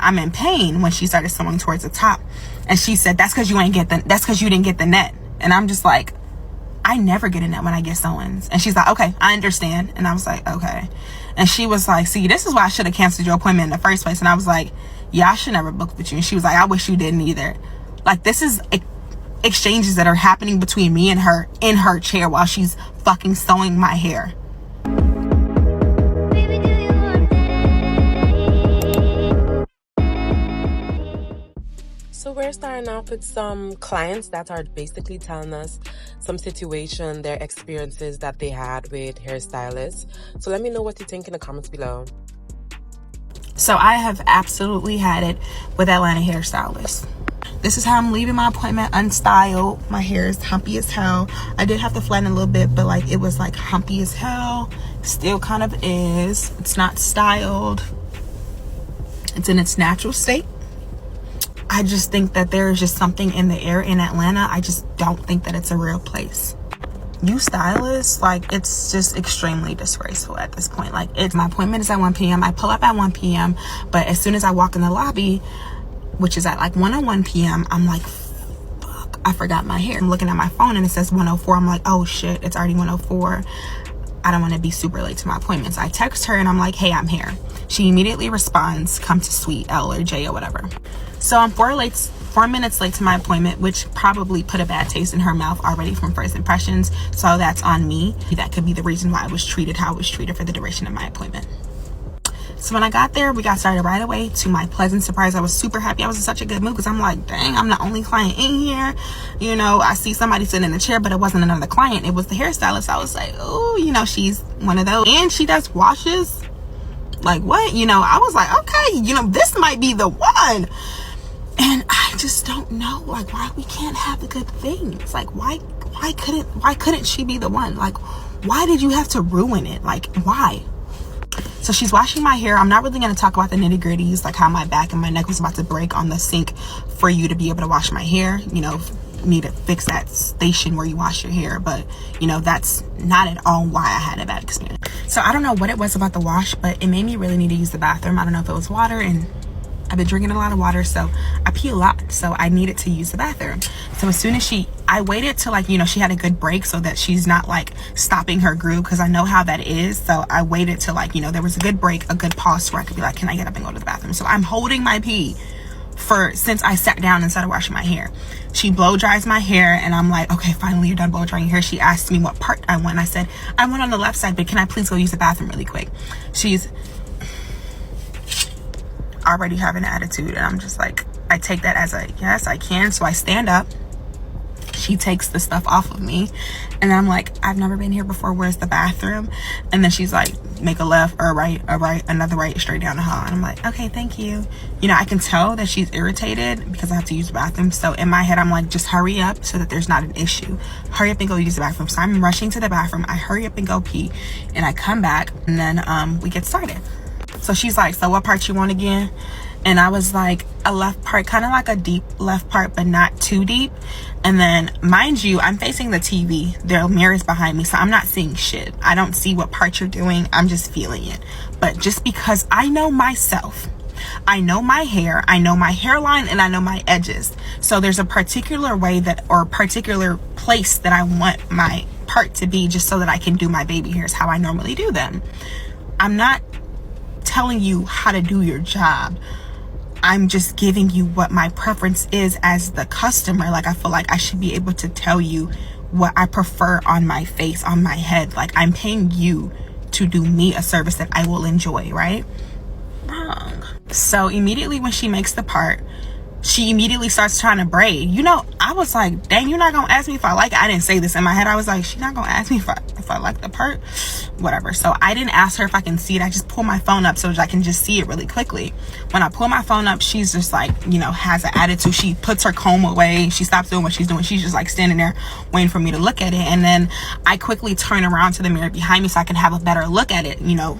I'm in pain when she started sewing towards the top. And she said, that's because you didn't get the net. And I'm just like, I never get a net when I get sewings. And she's like, okay, I understand. And I was like, okay. And she was like, see, this is why I should have canceled your appointment in the first place. And I was like, yeah, I should never book with you. And she was like, I wish you didn't either. Like, this is exchanges that are happening between me and her in her chair while she's fucking sewing my hair. So we're starting off with some clients that are basically telling us some situation, their experiences that they had with hairstylists. So let me know what you think in the comments below. So I have absolutely had it with Atlanta hairstylists. This is how I'm leaving my appointment, unstyled. My hair is humpy as hell. I did have to flatten a little bit, but like it was like humpy as hell. Still kind of is. It's not styled. It's in its natural state. I just think that there is just something in the air in Atlanta. I just don't think that it's a real place. You stylists, like, it's just extremely disgraceful at this point. Like, my appointment is at 1 p.m. I pull up at 1 p.m. But as soon as I walk in the lobby, which is at like 1:01 p.m., I'm like, fuck, I forgot my hair. I'm looking at my phone and it says 1:04. I'm like, oh shit, it's already 1:04. I don't want to be super late to my appointments. I text her and I'm like, hey, I'm here. She immediately responds, come to suite L or J or whatever. So I'm 4 minutes late to my appointment, which probably put a bad taste in her mouth already from first impressions. So that's on me. That could be the reason why I was treated how I was treated for the duration of my appointment. So when I got there, we got started right away. To my pleasant surprise, I was super happy. I was in such a good mood because I'm like, dang, I'm the only client in here. You know, I see somebody sitting in the chair, but it wasn't another client. It was the hairstylist. I was like, oh, you know, she's one of those. And she does washes. Like, what? You know, I was like, okay, you know, this might be the one. And I just don't know, like, why we can't have the good things. Like, why couldn't she be the one? Like, why did you have to ruin it? Like, why? So she's washing my hair. I'm not really going to talk about the nitty gritties, like how my back and my neck was about to break on the sink for you to be able to wash my hair. You know, need to fix that station where you wash your hair. But, you know, that's not at all why I had a bad experience. So I don't know what it was about the wash, but it made me really need to use the bathroom. I don't know if it was water, and I've been drinking a lot of water, so I pee a lot, so I needed to use the bathroom. So as soon as I waited till, like, you know, she had a good break so that she's not like stopping her groove, because I know how that is. So I waited till, like, you know, there was a good break, a good pause where I could be like, can I get up and go to the bathroom? So I'm holding my pee since I sat down and started washing my hair. She blow dries my hair and I'm like, okay, finally you're done blow drying your hair. She asked me what part I want. I said, I went on the left side, but can I please go use the bathroom really quick? She's already having an attitude, and I'm just like, I take that as a yes, I can. So I stand up. She takes the stuff off of me and I'm like, I've never been here before, where's the bathroom? And then she's like, make a left or a right, another right, straight down the hall. And I'm like, okay, thank you. You know, I can tell that she's irritated because I have to use the bathroom. So in my head, I'm like, just hurry up so that there's not an issue. Hurry up and go use the bathroom. So I'm rushing to the bathroom. I hurry up and go pee, and I come back, and then we get started. So she's like, so what part you want again? And I was like, a left part, kind of like a deep left part, but not too deep. And then, mind you, I'm facing the TV. There are mirrors behind me, so I'm not seeing shit. I don't see what part you're doing. I'm just feeling it. But just because I know myself, I know my hair, I know my hairline, and I know my edges. So there's a particular way that, or a particular place that I want my part to be, just so that I can do my baby hairs how I normally do them. I'm not telling you how to do your job. I'm just giving you what my preference is as the customer. Like, I feel like I should be able to tell you what I prefer on my face, on my head. Like, I'm paying you to do me a service that I will enjoy, right? Wrong. So immediately when she makes the part, she immediately starts trying to braid. You know, I was like, dang, you're not gonna ask me if I like it. I didn't say this in my head. I was like, she's not gonna ask me if I like the part, whatever. So I didn't ask her if I can see it. I just pull my phone up so that I can just see it really quickly. When I pull my phone up, she's just like, you know, has an attitude. She puts her comb away. She stops doing what she's doing. She's just like standing there waiting for me to look at it. And then I quickly turn around to the mirror behind me so I can have a better look at it, you know,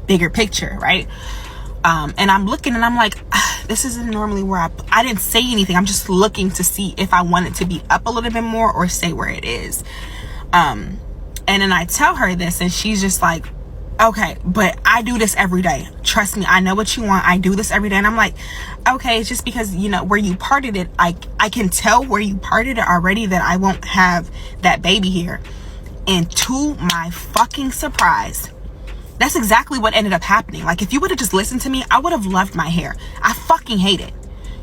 bigger picture, right? And I'm looking and I'm like, this isn't normally where I didn't say anything. I'm just looking to see if I want it to be up a little bit more or stay where it is. And then I tell her this, and she's just like, okay, but I do this every day. Trust me, I know what you want. I do this every day. And I'm like, okay, it's just because, you know, where you parted it, I can tell where you parted it already that I won't have that baby here. And to my fucking surprise, that's exactly what ended up happening. Like, if you would have just listened to me, I would have loved my hair. I fucking hate it.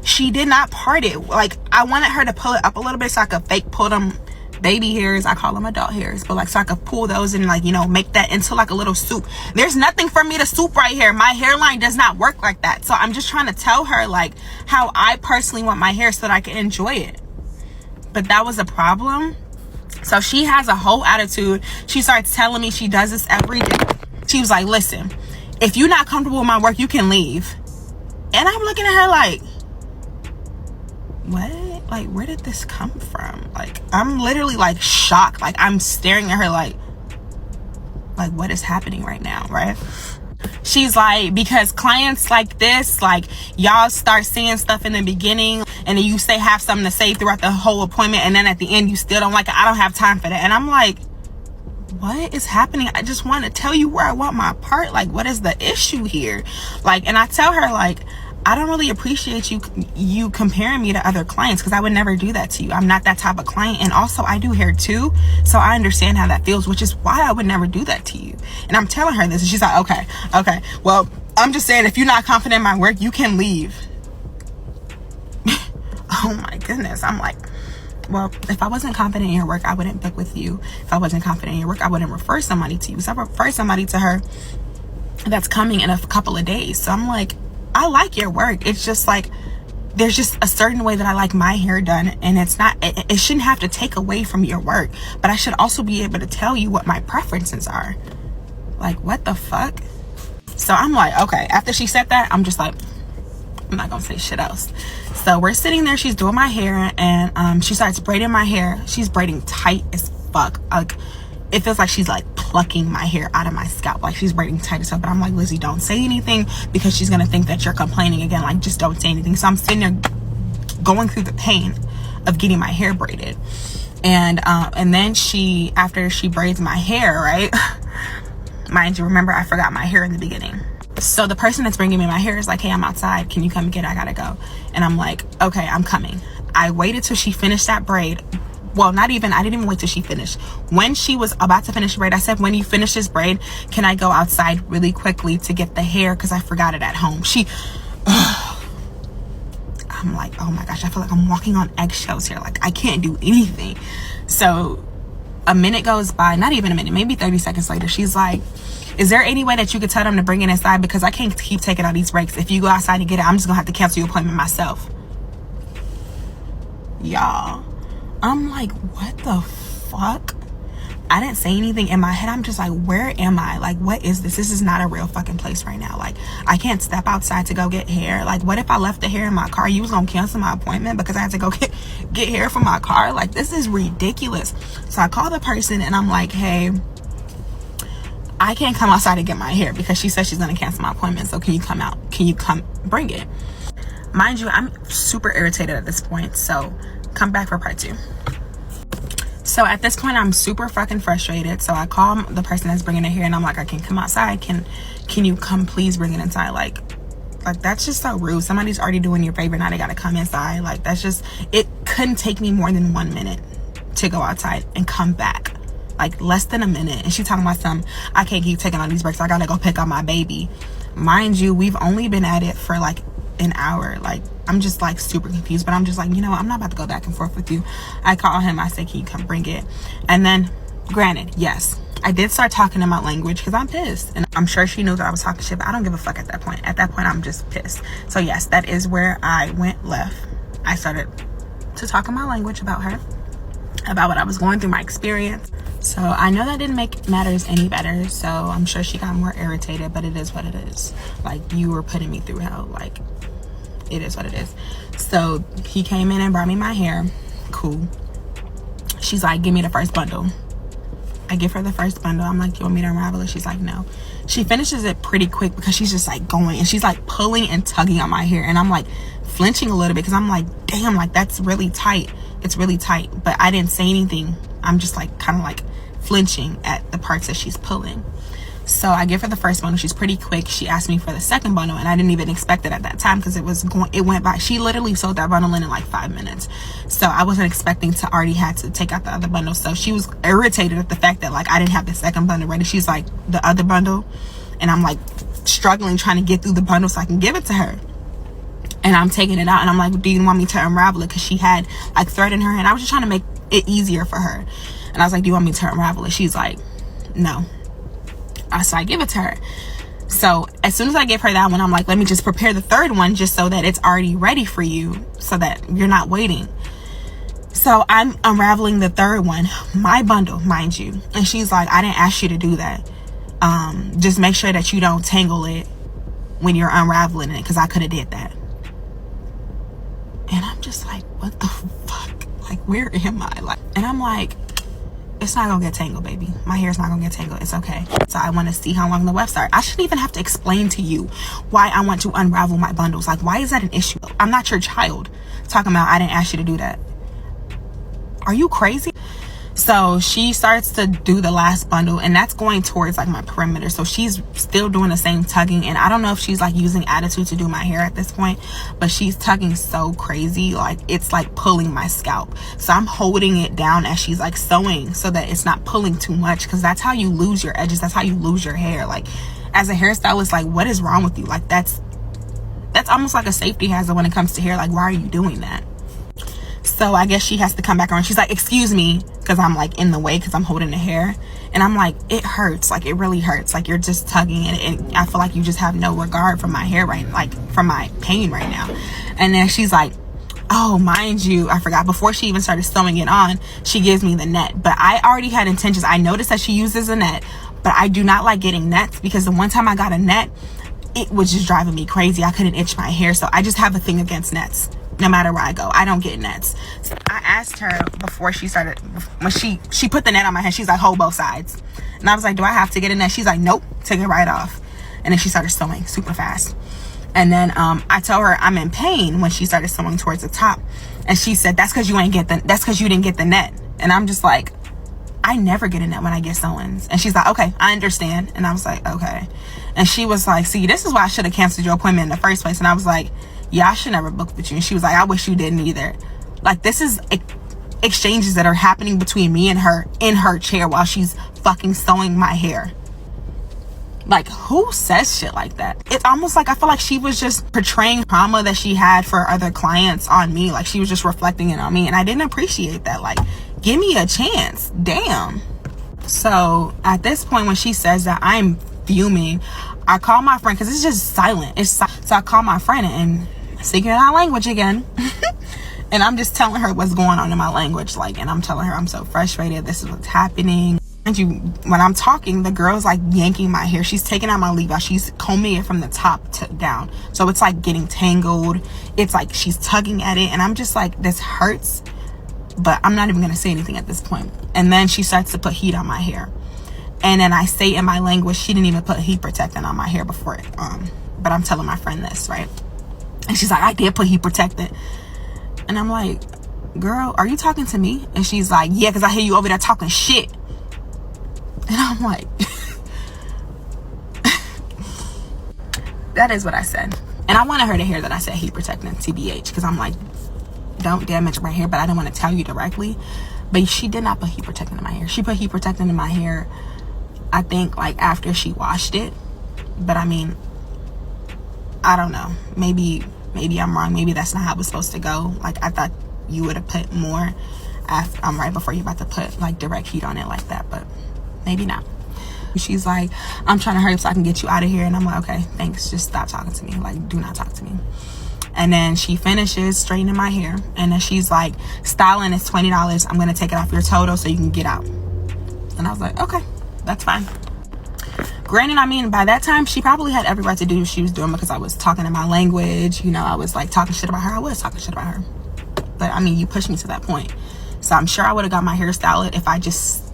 She did not part it. Like, I wanted her to pull it up a little bit so I could fake pull them baby hairs. I call them adult hairs, but like, so I could pull those and, like, you know, make that into like a little soup. There's nothing for me to soup right here. My hairline does not work like that. So I'm just trying to tell her like how I personally want my hair so that I can enjoy it. But that was a problem. So she has a whole attitude. She starts telling me she does this every day. She was like, listen, if you're not comfortable with my work, you can leave. And I'm looking at her like, what? Like, where did this come from? Like, I'm literally like shocked. Like, I'm staring at her like what is happening right now, right? She's like, because clients like this, like, y'all start saying stuff in the beginning and then you say have something to say throughout the whole appointment, and then at the end you still don't like it. I don't have time for that. And I'm like, what is happening? I just want to tell you where I want my part. Like, what is the issue here? Like, and I tell her like, I don't really appreciate you comparing me to other clients, because I would never do that to you. I'm not that type of client. And also, I do hair too, so I understand how that feels, which is why I would never do that to you. And I'm telling her this, and she's like, okay, well, I'm just saying, if you're not confident in my work, you can leave. Oh my goodness. I'm like, well, if I wasn't confident in your work, I wouldn't book with you. If I wasn't confident in your work, I wouldn't refer somebody to you. So I refer somebody to her that's coming in a couple of days. So I'm like, I like your work. It's just like, there's just a certain way that I like my hair done, and it's not, it shouldn't have to take away from your work, but I should also be able to tell you what my preferences are. Like, what the fuck? So I'm like, okay, after she said that, I'm just like, I'm not gonna say shit else. So we're sitting there, she's doing my hair, and she starts braiding my hair. She's braiding tight as fuck. Like, it feels like she's like plucking my hair out of my scalp. Like, she's braiding tight as fuck. But I'm like, Lizzie, don't say anything, because she's gonna think that you're complaining again. Like, just don't say anything. So I'm sitting there going through the pain of getting my hair braided. And then she, after she braids my hair, right? Mind you, remember, I forgot my hair in the beginning. So the person that's bringing me my hair is like, hey, I'm outside. Can you come get it? I gotta go. And I'm like, okay, I'm coming. I waited till she finished that braid. Well, I didn't even wait till she finished. When she was about to finish the braid, I said, when you finish this braid, can I go outside really quickly to get the hair? Because I forgot it at home. I'm like, oh my gosh, I feel like I'm walking on eggshells here. Like, I can't do anything. So a minute goes by, not even a minute, maybe 30 seconds later, she's like, is there any way that you could tell them to bring it inside? Because I can't keep taking all these breaks. If you go outside and get it, I'm just gonna have to cancel your appointment myself. Y'all, I'm like, what the fuck? I didn't say anything. In my head, I'm just like, where am I? Like, what is this? This is not a real fucking place right now. Like, I can't step outside to go get hair. Like, what if I left the hair in my car? You was gonna cancel my appointment because I had to go get hair from my car? Like, this is ridiculous. So I call the person and I'm like, hey, I can't come outside to get my hair because she said she's gonna cancel my appointment. So can you come out? Can you come bring it? Mind you, I'm super irritated at this point. So come back for part 2. So at this point, I'm super fucking frustrated. So I call the person that's bringing it here and I'm like, I can come outside. Can you come please bring it inside? Like that's just so rude. Somebody's already doing your favor. Now they gotta come inside. Like, that's just, it couldn't take me more than 1 minute to go outside and come back. Like, less than a minute. And she talking about I can't keep taking all these breaks. I gotta go pick up my baby. Mind you, we've only been at it for like an hour. Like, I'm just like super confused, but I'm just like, you know, I'm not about to go back and forth with you. I call him, I say, can you come bring it? And then, granted, yes, I did start talking in my language because I'm pissed, and I'm sure she knew that I was talking shit, but I don't give a fuck at that point. At that point, I'm just pissed. So yes, that is where I went left. I started to talk in my language about her, about what I was going through, my experience. So I know that didn't make matters any better, so I'm sure she got more irritated, but it is what it is. Like, you were putting me through hell. Like, it is what it is. So he came in and brought me my hair. Cool. She's like, give me the first bundle. I give her the first bundle. I'm like, you want me to unravel it? She's like, no. She finishes it pretty quick because she's just like going and she's like pulling and tugging on my hair, and I'm like flinching a little bit because I'm like, damn, like that's really tight. It's really tight. But I didn't say anything. I'm just like kind of like flinching at the parts that she's pulling. So I give her the first bundle. She's pretty quick. She asked me for the second bundle, and I didn't even expect it at that time because it went by. She literally sold that bundle in like 5 minutes. So I wasn't expecting to already had to take out the other bundle. So she was irritated at the fact that like I didn't have the second bundle ready. She's like, the other bundle, and I'm like struggling trying to get through the bundle so I can give it to her. And I'm taking it out, and I'm like, do you want me to unravel it? Because she had like thread in her hand. I was just trying to make it easier for her. And I was like, do you want me to unravel it? She's like, no. So I give it to her. So as soon as I give her that one, I'm like, let me just prepare the third one just so that it's already ready for you, so that you're not waiting. So I'm unraveling the third one, my bundle, mind you. And she's like, I didn't ask you to do that. Just make sure that you don't tangle it when you're unraveling it, because I could have did that. And I'm just like, what the fuck? Like, where am I? Like, and I'm like, it's not gonna get tangled, baby. My hair's not gonna get tangled. It's okay. So I want to see how long the wefts are. I shouldn't even have to explain to you why I want to unravel my bundles. Like, why is that an issue? I'm not your child talking about I didn't ask you to do that. Are you crazy? So she starts to do the last bundle, and that's going towards like my perimeter. So she's still doing the same tugging, and I don't know if she's like using attitude to do my hair at this point, but she's tugging so crazy, like it's like pulling my scalp. So I'm holding it down as she's like sewing so that it's not pulling too much, because that's how you lose your edges. That's how you lose your hair. Like, as a hairstylist, like, what is wrong with you? Like, that's almost like a safety hazard when it comes to hair. Like, why are you doing that? So I guess she has to come back around. She's like, excuse me, because I'm like in the way because I'm holding the hair. And I'm like, it hurts. Like, it really hurts. Like, you're just tugging it, and I feel like you just have no regard for my hair for my pain right now. And then she's like, oh, mind you, I forgot, before she even started sewing it on, she gives me the net. But I already had intentions. I noticed that she uses a net, but I do not like getting nets, because the one time I got a net, it was just driving me crazy. I couldn't itch my hair. So I just have a thing against nets. No matter where I go, I don't get nets. So I asked her before she started, when she put the net on my head, she's like, hold both sides. And I was like, do I have to get a net? She's like, nope, take it right off. And then she started sewing super fast. And then I told her I'm in pain when she started sewing towards the top. And she said, that's because you didn't get the net. And I'm just like, I never get a net when I get sewings. And she's like, okay, I understand. And I was like, okay. And she was like, see, this is why I should have canceled your appointment in the first place. And I was like, yeah, I should never book with you. And she was like, I wish you didn't either. Like, this is exchanges that are happening between me and her in her chair while she's fucking sewing my hair. Like, who says shit like that? It's almost like I feel like she was just portraying trauma that she had for other clients on me. Like, she was just reflecting it on me, and I didn't appreciate that. Like, give me a chance. Damn. So at this point, when she says that, I'm fuming. I call my friend, because it's just silent. So I call my friend and speaking in our language again. And I'm just telling her what's going on in my language. Like, and I'm telling her I'm so frustrated. This is what's happening. And when I'm talking, the girl's like yanking my hair. She's taking out my leave out. She's combing it from the top to down. So it's like getting tangled. It's like she's tugging at it. And I'm just like, this hurts. But I'm not even going to say anything at this point. And then she starts to put heat on my hair. And then I say in my language, she didn't even put heat protectant on my hair before it. But I'm telling my friend this, right? And she's like, I did put heat protectant. And I'm like, girl, are you talking to me? And she's like, yeah, because I hear you over there talking shit. And I'm like, that is what I said. And I wanted her to hear that I said heat protectant, TBH, because I'm like, don't damage my hair, but I didn't want to tell you directly. But she did not put heat protectant in my hair. She put heat protectant in my hair, I think, like after she washed it. But I mean, I don't know. Maybe I'm wrong. Maybe that's not how it was supposed to go. Like, I thought you would have put more right before you're about to put like direct heat on it like that, but maybe not. She's like, I'm trying to hurry up so I can get you out of here. And I'm like, okay, thanks. Just stop talking to me. Like, do not talk to me. And then she finishes straightening my hair. And then she's like, styling is $20. I'm going to take it off your total so you can get out. And I was like, okay, that's fine. Granted, I mean, by that time, she probably had every right to do what she was doing, because I was talking in my language. You know, I was like talking shit about her. I was talking shit about her. But I mean, you pushed me to that point. So I'm sure I would have got my hair styled if I just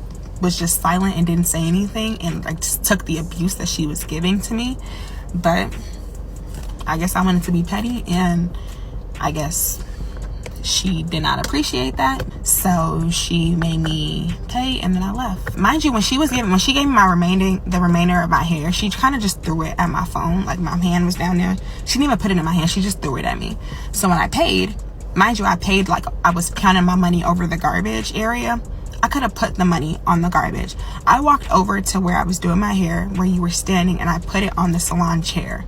was just silent and didn't say anything and like just took the abuse that she was giving to me. But I guess I wanted to be petty, and I guess She did not appreciate that, so she made me pay, and then I left. Mind you, when she gave me the remainder of my hair, she kind of just threw it at my phone. Like, my hand was down there. She didn't even put it in my hand. She just threw it at me. So when I paid, mind you, I paid like I was counting my money over the garbage area. I could have put the money on the garbage. I walked over to where I was doing my hair, where you were standing, and I put it on the salon chair.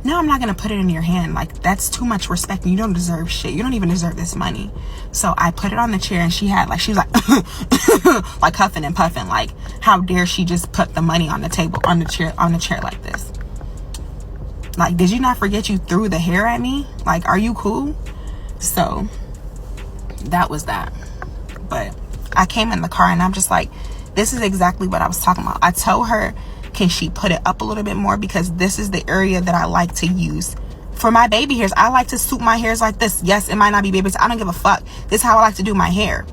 No, I'm not gonna put it in your hand. Like, that's too much respect, and you don't deserve shit. You don't even deserve this money. So I put it on the chair, and she was like like huffing and puffing, like, how dare she just put the money on the table, on the chair like this. Like, did you not forget you threw the hair at me? Like, are you cool? So that was that. But I came in the car, and I'm just like, this is exactly what I was talking about. I told her, can she put it up a little bit more, because this is the area that I like to use for my baby hairs. I like to swoop my hairs like this. Yes, it might not be babies. I don't give a fuck. This is how I like to do my hair.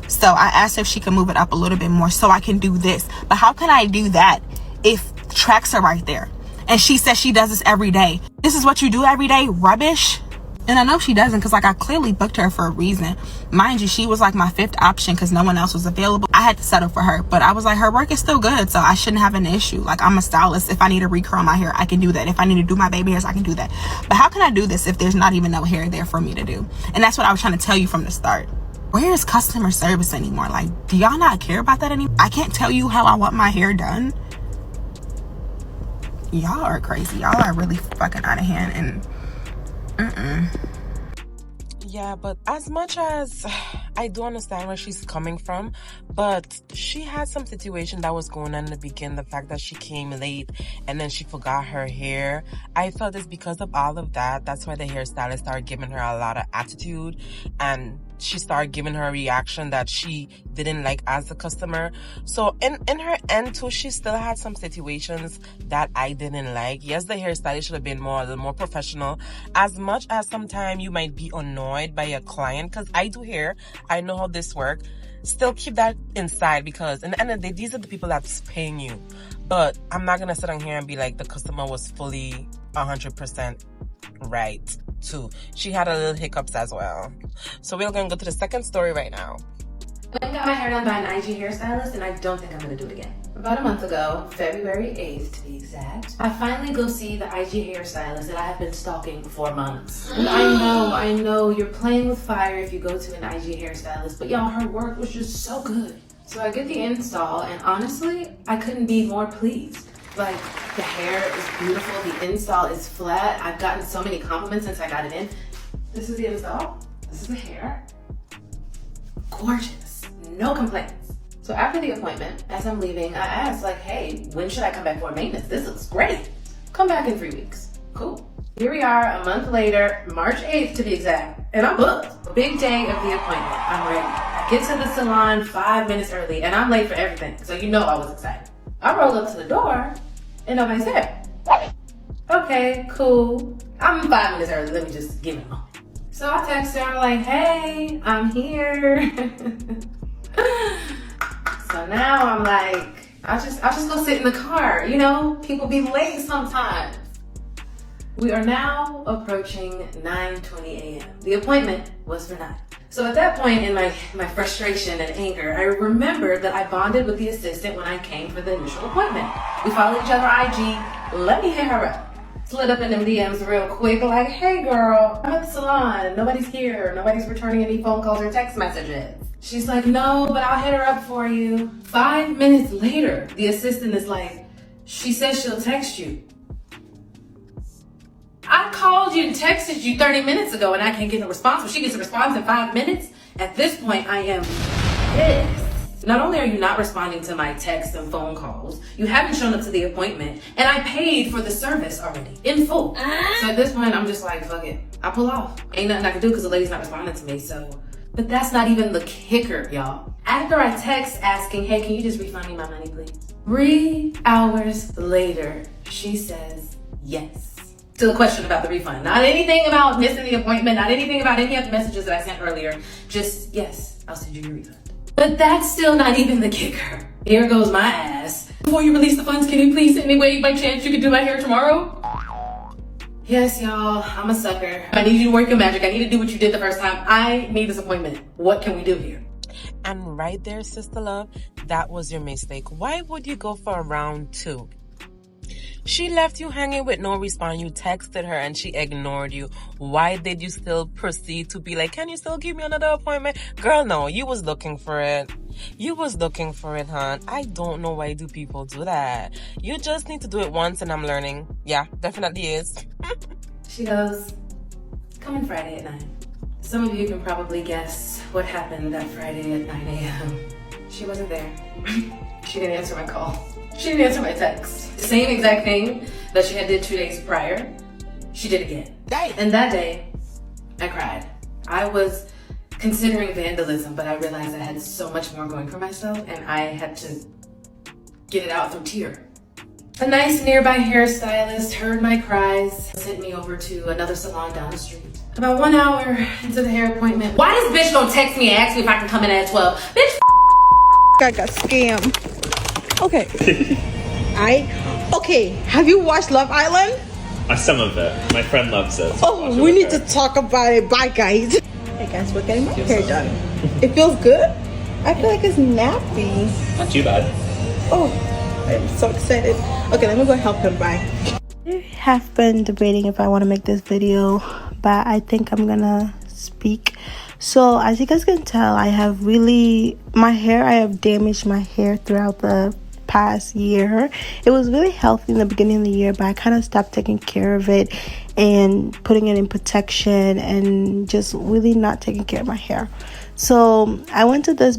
So I asked her if she could move it up a little bit more so I can do this. But how can I do that if tracks are right there? And she says she does this every day. This is what you do every day? Rubbish. And I know she doesn't, because like, I clearly booked her for a reason. Mind you, she was like my 5th option because no one else was available. I had to settle for her, but I was like, her work is still good, so I shouldn't have an issue. Like, I'm a stylist. If I need to recurl my hair, I can do that. If I need to do my baby hairs, I can do that. But how can I do this if there's not even no hair there for me to do? And that's what I was trying to tell you from the start. Where is customer service anymore? Like, do y'all not care about that anymore? I can't tell you how I want my hair done. Y'all are crazy. Y'all are really fucking out of hand, and Yeah, but as much as I do understand where she's coming from, but she had some situation that was going on in the beginning. The fact that she came late and then she forgot her hair. I felt it's because of all of that. That's why the hairstylist started giving her a lot of attitude, and she started giving her a reaction that she didn't like as a customer. So in her end too, she still had some situations that I didn't like. Yes, the hairstylist should have been a little more professional. As much as sometimes you might be annoyed by a client, because I do hair, I know how this works. Still keep that inside, because in the end of the day, these are the people that's paying you. But I'm not gonna sit on here and be like the customer was fully 100% right too. She had a little hiccups as well. So we're gonna go to the second story right now. I got my hair done by an IG hairstylist, and I don't think I'm gonna do it again. About a month ago, February 8th to be exact, I finally go see the IG hairstylist that I have been stalking for months. And I know, you're playing with fire if you go to an IG hairstylist, but y'all, her work was just so good. So I get the install, and honestly, I couldn't be more pleased. Like, the hair is beautiful, the install is flat. I've gotten so many compliments since I got it in. This is the install, this is the hair. Gorgeous, no complaints. So after the appointment, as I'm leaving, I asked, like, hey, when should I come back for maintenance? This looks great. Come back in 3 weeks. Cool. Here we are, a month later, March 8th to be exact, and I'm booked. Big day of the appointment, I'm ready. I get to the salon 5 minutes early, and I'm late for everything, so you know I was excited. I roll up to the door, and nobody's there. Okay, cool. I'm 5 minutes early, let me just give it a moment. So I text her, I'm like, hey, I'm here. So now I'm like, I'll just go sit in the car. You know, people be late sometimes. We are now approaching 9:20 a.m. The appointment was for 9. So at that point in my frustration and anger, I remembered that I bonded with the assistant when I came for the initial appointment. We followed each other on IG. Let me hit her up. Slid up in them DMs real quick, like, hey girl, I'm at the salon. Nobody's here. Nobody's returning any phone calls or text messages. She's like, no, but I'll hit her up for you. 5 minutes later, the assistant is like, she says she'll text you. I called you and texted you 30 minutes ago and I can't get a response. Well, she gets a response in 5 minutes. At this point, I am pissed. Not only are you not responding to my texts and phone calls, you haven't shown up to the appointment, and I paid for the service already, in full. So at this point, I'm just like, fuck it. I pull off. Ain't nothing I can do because the lady's not responding to me, so. But that's not even the kicker, y'all. After I text asking, hey, can you just refund me my money, please? 3 hours later, she says yes. To the question about the refund. Not anything about missing the appointment, not anything about any of the messages that I sent earlier. Just, yes, I'll send you your refund. But that's still not even the kicker. Here goes my ass. Before you release the funds, can you please send me away by chance you could do my hair tomorrow? Yes, y'all, I'm a sucker. I need you to work your magic. I need to do what you did the first time. I need this appointment. What can we do here? And right there, sister love, that was your mistake. Why would you go for a round 2? She left you hanging with no response. You texted her and she ignored you. Why did you still proceed to be like, can you still give me another appointment? Girl, no, you was looking for it. You was looking for it, hon. I don't know why do people do that. You just need to do it once and I'm learning. Yeah, definitely is. She goes, come in Friday at 9. Some of you can probably guess what happened that Friday at 9 a.m. She wasn't there. She didn't answer my call. She didn't answer my text. The same exact thing that she had did 2 days prior, she did again. And that day, I cried. I was considering vandalism, but I realized I had so much more going for myself and I had to get it out through tear. A nice nearby hairstylist heard my cries, sent me over to another salon down the street. About 1 hour into the hair appointment, why this bitch don't text me and ask me if I can come in at 12? Bitch, I got scammed. Okay. Okay, have you watched Love Island? Some of it. My friend loves it. Oh, we need to talk about it. Bye, guys. Hey, guys, we're getting my hair done. It feels good? I feel like it's nappy. Not too bad. Oh, I'm so excited. Okay, let me go help him. Bye. I have been debating if I want to make this video, but I think I'm gonna speak. So as you guys can tell, I have damaged my hair throughout the past year. It was really healthy in the beginning of the year, but I kind of stopped taking care of it and putting it in protection and just really not taking care of my hair. So I went to this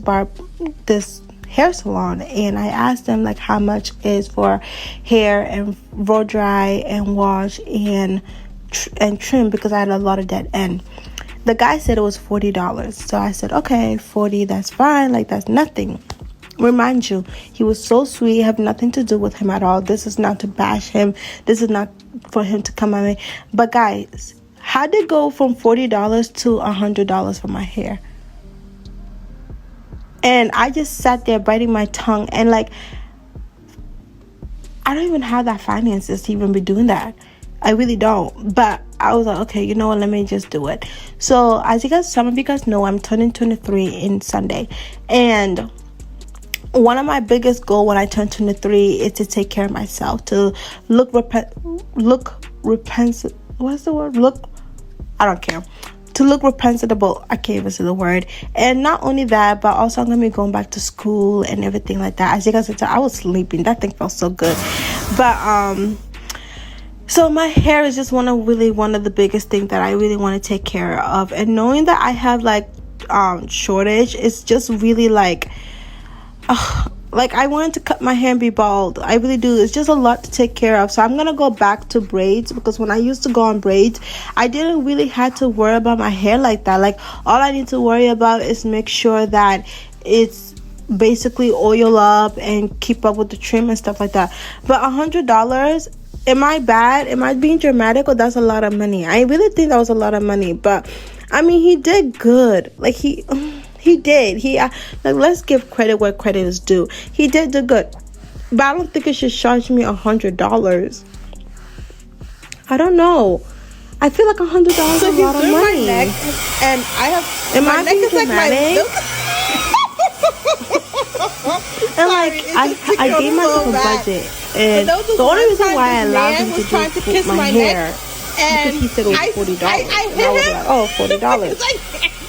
hair salon and I asked them like how much is for hair and roll dry and wash and trim, because I had a lot of dead end. The guy said it was $40. So I said, okay, 40, that's fine. Like, that's nothing. Remind you, he was so sweet. I have nothing to do with him at all. This is not to bash him. This is not for him to come at me. But guys, how did it go from $40 to $100 for my hair? And I just sat there biting my tongue. And like, I don't even have that finances to even be doing that. I really don't. But I was like, okay, you know what? Let me just do it. So as some of you guys know, I'm turning 23 in Sunday. And one of my biggest goals when I turn 23 is to take care of myself, to look representable. I can't even say the word. And not only that, but also I'm gonna be going back to school and everything like that. As you guys can tell, I was sleeping. That thing felt so good. But so my hair is just one of the biggest things that I really want to take care of. And knowing that I have like shortage, it's just really like I wanted to cut my hair and be bald. I really do. It's just a lot to take care of. So I'm gonna go back to braids, because when I used to go on braids, I didn't really have to worry about my hair like that. Like, all I need to worry about is make sure that it's basically oil up and keep up with the trim and stuff like that. But $100, am I bad? Am I being dramatic, or that's a lot of money? I really think that was a lot of money. But I mean, he did good. Like, he did. Let's give credit where credit is due. He did do good. But I don't think it should charge me $100. I don't know. I feel like $100 is a lot of money. My neck, and I have. And my neck is dramatic? And like, I gave myself a budget, and the only reason why I allowed him to do my hair, and because he said it was $40. I was like, oh, $40.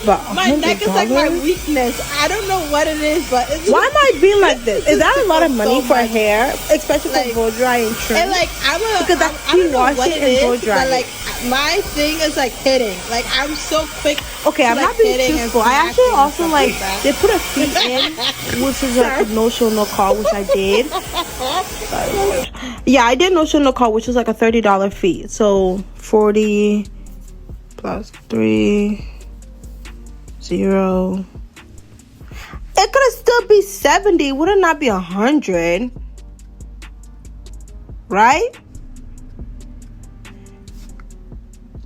But my neck is like my weakness. I don't know what it is, but why am I being like this? Is that a lot of money for hair, especially for blow dry and trim? And like, I don't know what it is, but like, my thing is like hitting. Like, I'm so quick. Okay, I'm not being truthful. I actually also like they put a fee in, which is like a no show no call, which I did. Yeah, I did no show no call, which was like a $30 fee. So 40 plus 3 0. It could still be 70. Would it not be 100? Right?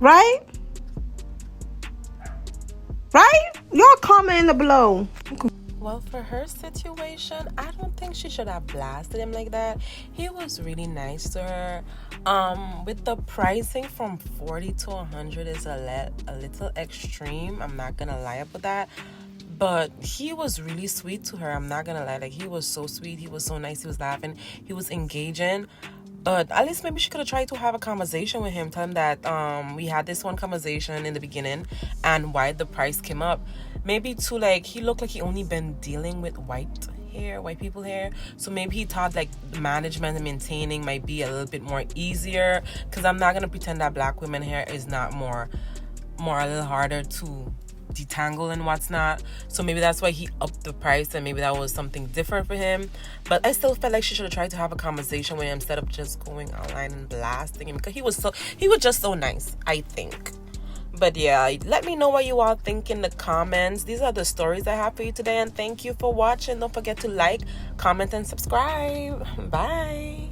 Right? Right? Y'all comment in the below. Well, for her situation, I don't think she should have blasted him like that. He was really nice to her. With the pricing from 40 to 100 is a little extreme. I'm not gonna lie about that. But he was really sweet to her. I'm not gonna lie. Like, he was so sweet. He was so nice. He was laughing. He was engaging. But at least maybe she could have tried to have a conversation with him. Tell him that we had this one conversation in the beginning and why the price came up. Maybe too, like, he looked like he only been dealing with white people hair. So maybe he thought like the management and maintaining might be a little bit more easier. Because I'm not gonna pretend that black women hair is not more a little harder to detangle and what's not. So maybe that's why he upped the price, and maybe that was something different for him. But I still felt like she should have tried to have a conversation with him instead of just going online and blasting him, because he was just so nice, I think. But yeah, let me know what you all think in the comments. These are the stories I have for you today, and thank you for watching. Don't forget to like, comment, and subscribe. Bye.